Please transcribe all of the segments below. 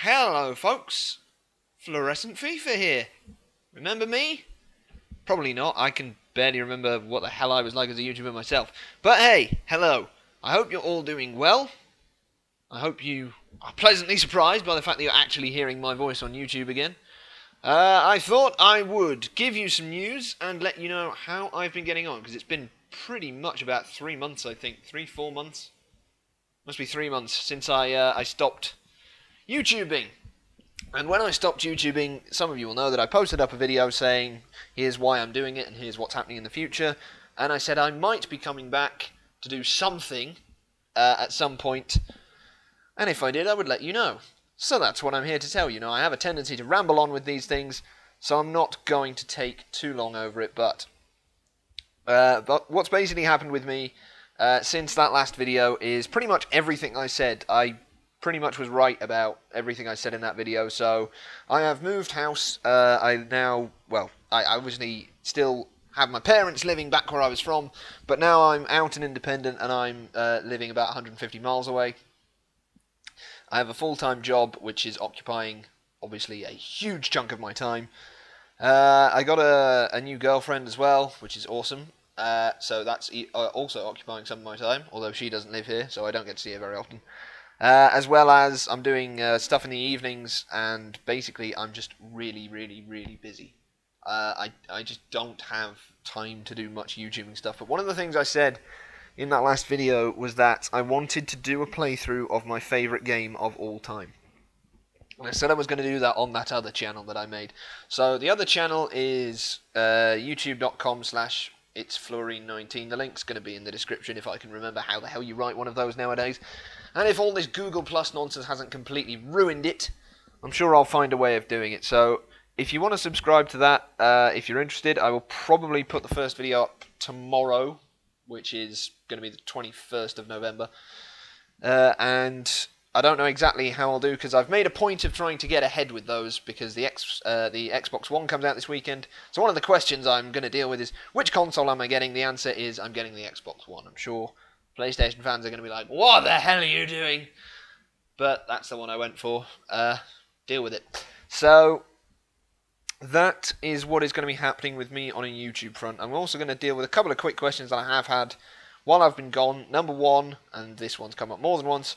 Hello folks, Fluorescent FIFA here. Remember me? Probably not, I can barely remember what the hell I was like as a YouTuber myself. But hey, hello. I hope you're all doing well. I hope you are pleasantly surprised by the fact that you're actually hearing my voice on YouTube again. I thought I would give you some news and let you know how I've been getting on, because it's been pretty much about 3 months, I think. 3-4 months? Must be 3 months since I stopped YouTubing. And when I stopped YouTubing, some of you will know that I posted up a video saying, here's why I'm doing it and here's what's happening in the future. And I said I might be coming back to do something at some point. And if I did, I would let you know. So that's what I'm here to tell you. Now, I have a tendency to ramble on with these things, so I'm not going to take too long over it. But what's basically happened with me since that last video is pretty much everything I said. I pretty much was right about everything I said in that video. So I have moved house. I obviously still have my parents living back where I was from, but now I'm out and independent, and I'm living about 150 miles away. I have a full-time job, which is occupying, obviously, a huge chunk of my time. I got a new girlfriend as well, which is awesome. So that's also occupying some of my time, although she doesn't live here, so I don't get to see her very often. As well as I'm doing stuff in the evenings, and basically I'm just really, really, really busy. I just don't have time to do much YouTubing stuff. But one of the things I said in that last video was that I wanted to do a playthrough of my favourite game of all time. And I said I was going to do that on that other channel that I made. So the other channel is youtube.com/itsfluorine19. The link's going to be in the description if I can remember how the hell you write one of those nowadays. And if all this Google Plus nonsense hasn't completely ruined it, I'm sure I'll find a way of doing it. So if you want to subscribe to that, if you're interested, I will probably put the first video up tomorrow, which is going to be the 21st of November. And I don't know exactly how I'll do, because I've made a point of trying to get ahead with those, because the Xbox One comes out this weekend. So one of the questions I'm going to deal with is, which console am I getting? The answer is, I'm getting the Xbox One. I'm sure PlayStation fans are going to be like, what the hell are you doing? But that's the one I went for. Deal with it. So that is what is going to be happening with me on a YouTube front. I'm also going to deal with a couple of quick questions that I have had while I've been gone. Number one, and this one's come up more than once,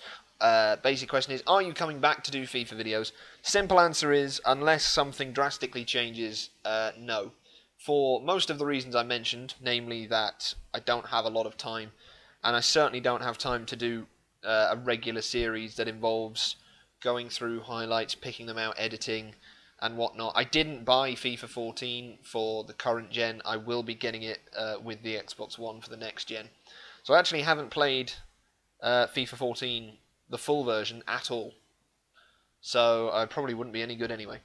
basic question is, are you coming back to do FIFA videos? Simple answer is, unless something drastically changes, no. For most of the reasons I mentioned, namely that I don't have a lot of time, and I certainly don't have time to do a regular series that involves going through highlights, picking them out, editing, and whatnot. I didn't buy FIFA 14 for the current gen. I will be getting it with the Xbox One for the next gen. So I actually haven't played FIFA 14, the full version, at all. So I probably wouldn't be any good anyway.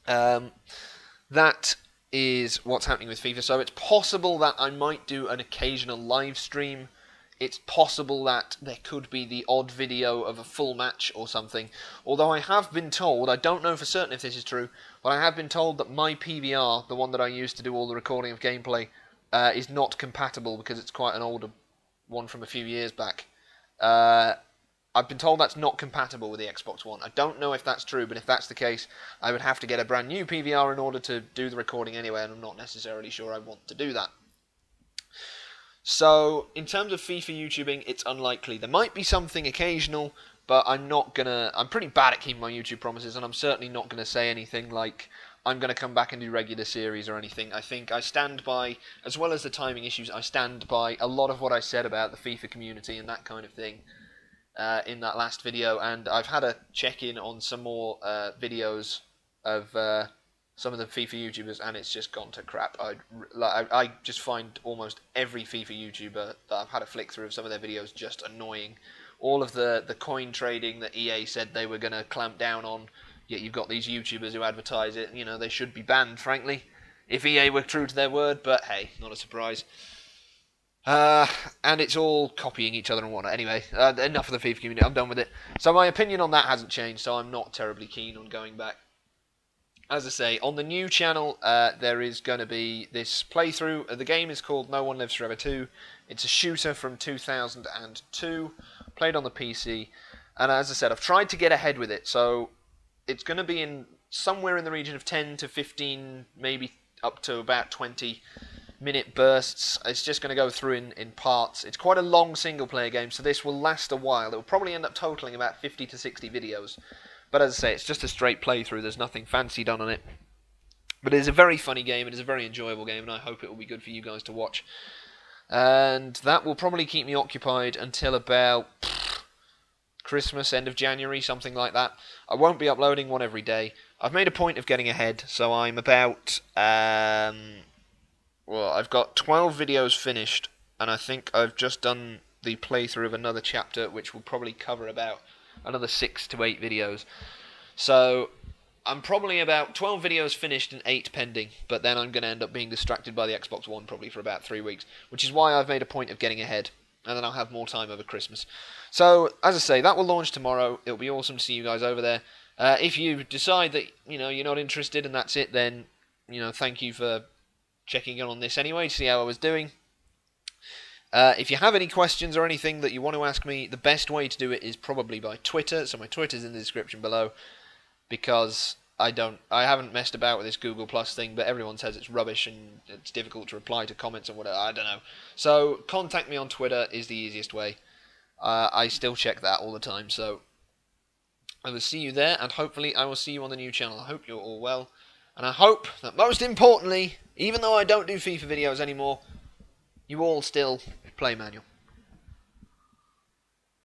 That is what's happening with FIFA. So it's possible that I might do an occasional live stream. It's possible that there could be the odd video of a full match or something. Although I have been told, I don't know for certain if this is true, but I have been told that my PVR, the one that I use to do all the recording of gameplay, is not compatible because it's quite an older one from a few years back. I've been told that's not compatible with the Xbox One. I don't know if that's true, but if that's the case, I would have to get a brand new PVR in order to do the recording anyway, and I'm not necessarily sure I want to do that. So, in terms of FIFA YouTubing, it's unlikely. There might be something occasional, but I'm pretty bad at keeping my YouTube promises, and I'm certainly not gonna say anything like I'm gonna come back and do regular series or anything. I think I stand by, as well as the timing issues, I stand by a lot of what I said about the FIFA community and that kind of thing in that last video, and I've had a check-in on some more videos of some of the FIFA YouTubers, and it's just gone to crap. I just find almost every FIFA YouTuber that I've had a flick through of some of their videos just annoying. All of the coin trading that EA said they were going to clamp down on, yet you've got these YouTubers who advertise it. You know, they should be banned, frankly, if EA were true to their word, but hey, not a surprise. And it's all copying each other and whatnot. Anyway, enough of the FIFA community, I'm done with it. So my opinion on that hasn't changed, so I'm not terribly keen on going back. As I say, on the new channel, there is going to be this playthrough. The game is called No One Lives Forever 2. It's a shooter from 2002, played on the PC. And as I said, I've tried to get ahead with it, so it's going to be in somewhere in the region of 10 to 15, maybe up to about 20-minute bursts. It's just going to go through in parts. It's quite a long single-player game, so this will last a while. It will probably end up totaling about 50 to 60 videos. But as I say, it's just a straight playthrough. There's nothing fancy done on it. But it is a very funny game. It is a very enjoyable game, and I hope it will be good for you guys to watch. And that will probably keep me occupied until about Christmas, end of January, something like that. I won't be uploading one every day. I've made a point of getting ahead, so I'm about... well, I've got 12 videos finished, and I think I've just done the playthrough of another chapter, which will probably cover about another 6 to 8 videos. So I'm probably about 12 videos finished and 8 pending, but then I'm going to end up being distracted by the Xbox One probably for about 3 weeks, which is why I've made a point of getting ahead, and then I'll have more time over Christmas. So, as I say, that will launch tomorrow. It'll be awesome to see you guys over there. If you decide that, you're not interested and that's it, then, thank you for checking in on this anyway to see how I was doing. If you have any questions or anything that you want to ask me, the best way to do it is probably by Twitter. So my Twitter's in the description below, because I haven't messed about with this Google Plus thing, but everyone says it's rubbish and it's difficult to reply to comments and whatever. I don't know. So contact me on Twitter is the easiest way. I still check that all the time, so I will see you there, and hopefully I will see you on the new channel. I hope you're all well, and I hope that most importantly, even though I don't do FIFA videos anymore, you all still play manual.